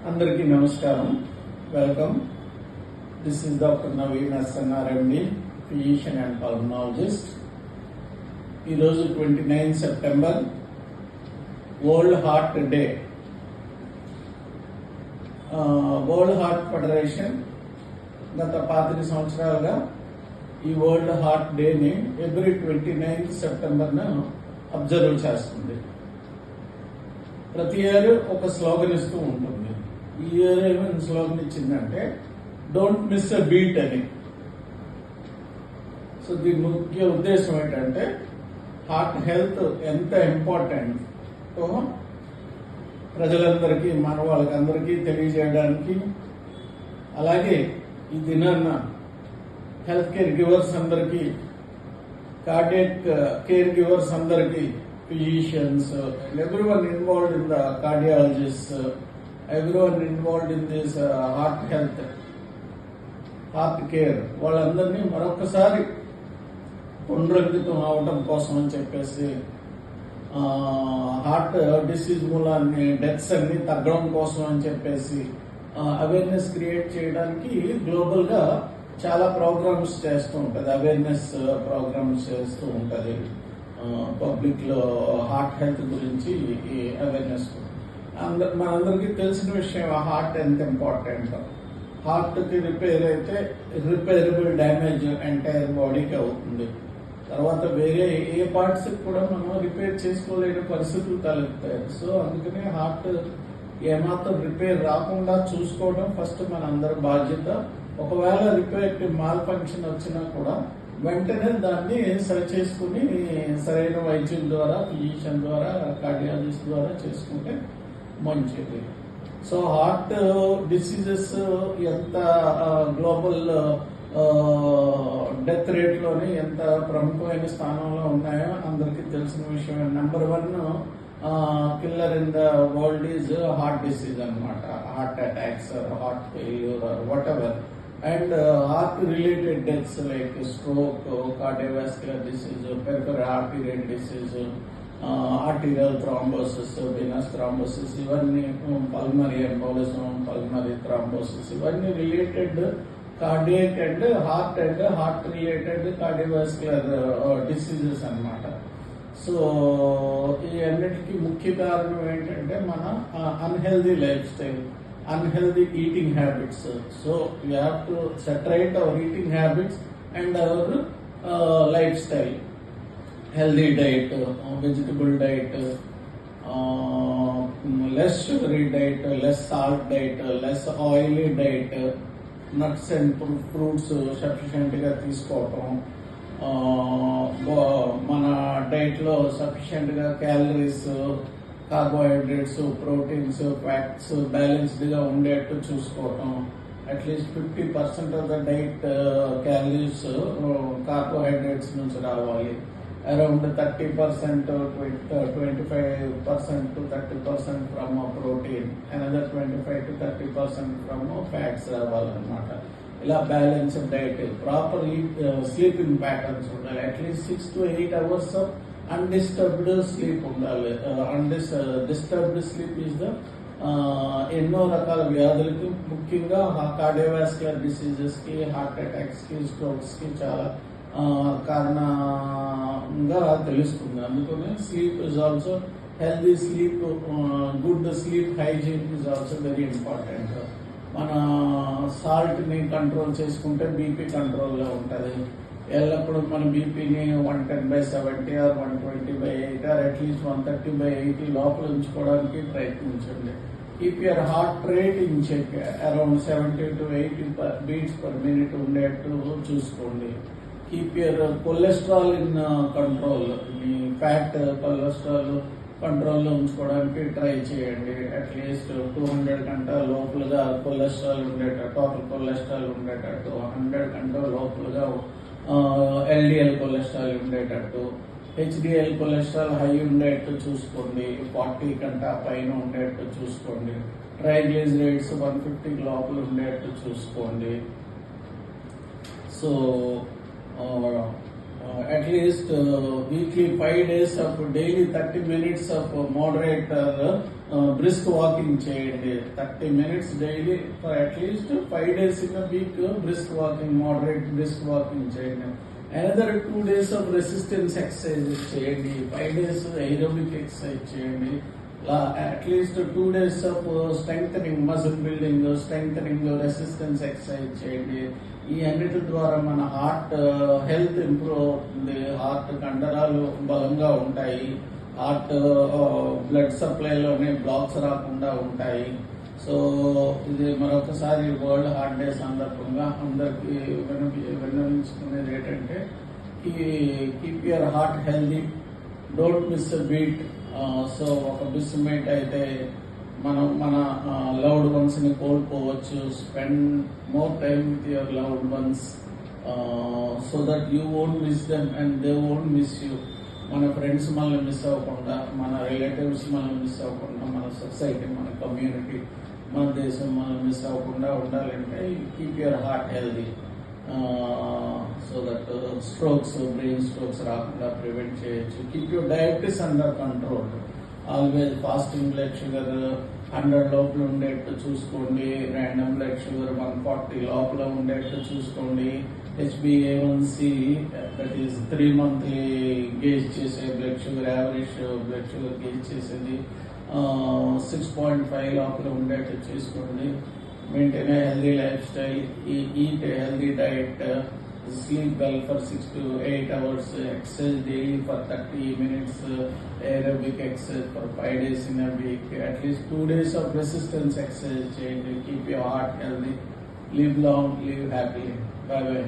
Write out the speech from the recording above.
అందరికీ నమస్కారం. Welcome. This is doctor Naveen SNR MD, physician and pulmonologist. ఈరోజు 29 September world heart day. World heart federation గత 25 సంవత్సరాలుగా ఈ వరల్డ్ హార్ట్ డేని ఎవ్రీ 29 సెప్టెంబర్ను అబ్జర్వ్ చేస్తుంది. ప్రతి ఇయర్ ఒక స్లోగన్ ఇస్తూ ఉంటుంది. ఈ ఇయర్ ఏమైనా స్లోగన్ ఇచ్చిందంటే డోంట్ మిస్ అ బీట్ అని. సో దీని ముఖ్య ఉద్దేశం ఏంటంటే హార్ట్ హెల్త్ ఎంత ఇంపార్టెంట్ ప్రజలందరికీ, మన వాళ్ళకందరికీ తెలియజేయడానికి, అలాగే ఈ దినాన్న హెల్త్ కేర్ గివర్స్ అందరికీ, కార్డియాక్ కేర్ గివర్స్ అందరికీ, physicians, everyone involved in the cardiologists, everyone involved in this heart health, heart care, వాళ్ళందరినీ మరొకసారి పునరంకితం అవడం కోసం అని చెప్పేసి, హార్ట్ డిసీజ్ మూలాన్ని డెత్స్ అన్ని తగ్గడం కోసం అని చెప్పేసి అవేర్నెస్ క్రియేట్ చేయడానికి గ్లోబల్ గా చాలా ప్రోగ్రామ్స్ చేస్తూ ఉంటది. అవేర్నెస్ ప్రోగ్రామ్స్ చేస్తూ ఉంటది. పబ్లిక్ లో హార్ట్ హెల్త్ గురించి అవేర్నెస్. మనందరికీ తెలిసిన విషయం హార్ట్ ఎంత ఇంపార్టెంట్. హార్ట్ కి రిపేర్ అయితే రిపేరబుల్ డ్యామేజ్ ఎంటైర్ బాడీకి అవుతుంది. తర్వాత వేరే ఏ పార్ట్స్ కూడా మనం రిపేర్ చేసుకోలేని పరిస్థితులు తలెత్తాయి. సో అందుకనే హార్ట్ ఏమాత్రం రిపేర్ రాకుండా చూసుకోవడం ఫస్ట్ మన అందరి బాధ్యత. ఒకవేళ రిపేర్ మాల్ ఫంక్షన్ వచ్చినా కూడా వెంటనే దాన్ని సరి చేసుకుని సరైన వైద్యుల ద్వారా, ఫిజిషియన్ ద్వారా, కార్డియాలజిస్ట్ ద్వారా చేసుకుంటే మంచిది. సో హార్ట్ డిసీజెస్ ఎంత గ్లోబల్ డెత్ రేట్ లోని ఎంత ప్రముఖమైన స్థానంలో ఉన్నాయో అందరికీ తెలిసిన విషయం. Number 1 killer in the world is heart disease అన్నమాట. Heart attacks, heart failure, whatever. And heart-related deaths like stroke, cardiovascular disease, peripheral arterial disease, arterial thrombosis, venous thrombosis, ఇవన్నీ pulmonary embolism, pulmonary thrombosis, ఇవన్నీ related cardiac and heart-related cardiovascular diseases అన్నమాట. So ఈ అన్నిటికీ ముఖ్య కారణం ఏంటంటే మన unhealthy life style, unhealthy eating habits. So we have to set right our eating habits and our lifestyle. Healthy diet, vegetable diet, less sugary diet, less salt diet, less oily diet, nuts and fruits sufficient గా తీసుకోవటం, మన diet లో sufficient గా calories, carbohydrates, proteins, fats balanced గా ఉండేట్టు చూసుకోవటం. At least 50% of the diet calories carbohydrates నుంచి రావాలి. Around 30%, 25% to 30% from protein, another 25 to 30% from fats రావాలన్నమాట. ఇలా balanced diet, proper sleeping patterns ఉండాలి. At least 6 to 8 hours of undisturbed sleep ఉండాలి. డిస్టర్బ్డ్ స్లీప్ ఈజ్ ద ఎన్నో రకాల వ్యాధులకి, ముఖ్యంగా కార్డియోవాస్కులర్ డిసీజెస్ కి, హార్ట్ అటాక్స్ కి, స్ట్రోక్స్ కి చాలా కారణంగా తెలుస్తుంది. అందుకని sleep is also healthy sleep, good sleep hygiene is also very important. మన సాల్ట్ ని కంట్రోల్ చేసుకుంటే బీపీ కంట్రోల్లో ఉంటుంది. ఎల్లప్పుడూ మన బీపీని 110/70 or 120/80 or అట్లీస్ట్ 130/80 లోపల ఉంచుకోవడానికి ప్రయత్నించండి. Keep your heart rate in check, around 70 to 80 beats per minute ఉండేట్టు చూసుకోండి. Keep your cholesterol in control, మీ ఫ్యాట్ కొలెస్ట్రాల్ కంట్రోల్లో ఉంచుకోవడానికి ట్రై చేయండి. అట్లీస్ట్ 200 కంటే లోపలుగా కొలెస్ట్రాల్ ఉండేటట్టు, టోటల్ కొలెస్ట్రాల్ ఉండేటట్టు 100 కంటే లోపలుగా ఎల్డిఎల్ కొలెస్ట్రాల్ ఉండేటట్టు, హెచ్డిఎల్ కొలెస్ట్రాల్ హై ఉండేట్టు చూసుకోండి. 40 కంటే పైన ఉండేట్టు చూసుకోండి. ట్రైగ్లిజరైడ్స్ 150 లోపల ఉండేట్టు చూసుకోండి. So at least weekly 5 days of daily 30 minutes of moderate brisk walking చేయండి 30 minutes daily for at least 5 days in week brisk walking, moderate brisk walking చేయండి. Another 2 days of resistance exercise చేయండి. 5 days ఏరోబిక్ ఎక్సర్సైజ్ చేయండి. At least 2 days of strength muscle building, strength resistance exercise చేయండి. ఈ అన్నిటి ద్వారా మన heart health improve అవుతుంది. Heart కండరాలు బలంగా ఉంటాయి. హార్ట్ బ్లడ్ సప్లైలోనే బ్లాక్స్ రాకుండా ఉంటాయి. సో ఇది మరొకసారి వరల్డ్ హార్ట్ డే సందర్భంగా అందరికి విన్నవించుకునేది ఏంటంటే keep your heart healthy, don't miss a beat. So ఒక మిస్మేట్ అయితే మనం మన లవ్డ్ వన్స్ ని కోల్పోవచ్చు. Spend more time with your loved ones so that you won't miss them and they won't miss you. మన ఫ్రెండ్స్ మనల్ని మిస్ అవ్వకుండా, మన రిలేటివ్స్ మనల్ని మిస్ అవ్వకుండా, మన సొసైటీ, మన కమ్యూనిటీ, మన దేశం మనల్ని మిస్ అవ్వకుండా ఉండాలంటే keep your heart healthy so that strokes, brain strokes రాకుండా ప్రివెంట్ చేయొచ్చు. Keep your diabetes under control. Always fasting blood sugar 100 లోపల ఉండేట్టు చూసుకోండి. ర్యాండమ్ బ్లడ్ షుగర్ 140 లోపల ఉండేట్టు చూసుకోండి. HbA1c that is 3 monthly gauge చేసే blood sugar, average blood sugar gauge చేసేది 6.5 లోపల ఉండేట్టు చూసుకోండి. Maintain healthy lifestyle, eat healthy diet, sleep well for 6 to 8 hours, exercise daily for 30 minutes, aerobic exercise for 5 days in a week, at least 2 days of resistance exercise change, keep your heart healthy, live long, live happily. Bye bye.